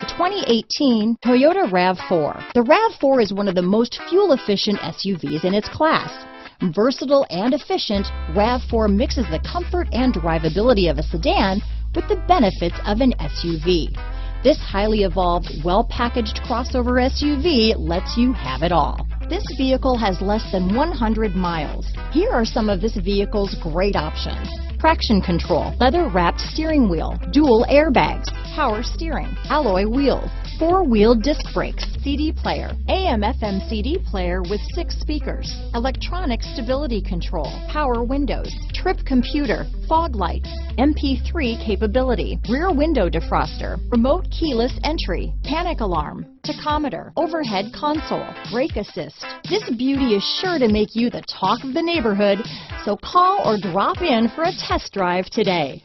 2018 Toyota RAV4. The RAV4 is one of the most fuel-efficient SUVs in its class. Versatile and efficient, RAV4 mixes the comfort and drivability of a sedan with the benefits of an SUV. This highly evolved, well-packaged crossover SUV lets you have it all. This vehicle has less than 100 miles. Here are some of this vehicle's great options: traction control, leather-wrapped steering wheel, dual airbags, power steering, alloy wheels, four-wheel disc brakes, CD player, AM/FM CD player with 6 speakers, electronic stability control, power windows, trip computer, fog lights, MP3 capability, rear window defroster, remote keyless entry, panic alarm, tachometer, overhead console, brake assist. This beauty is sure to make you the talk of the neighborhood, so call or drop in for a test drive today.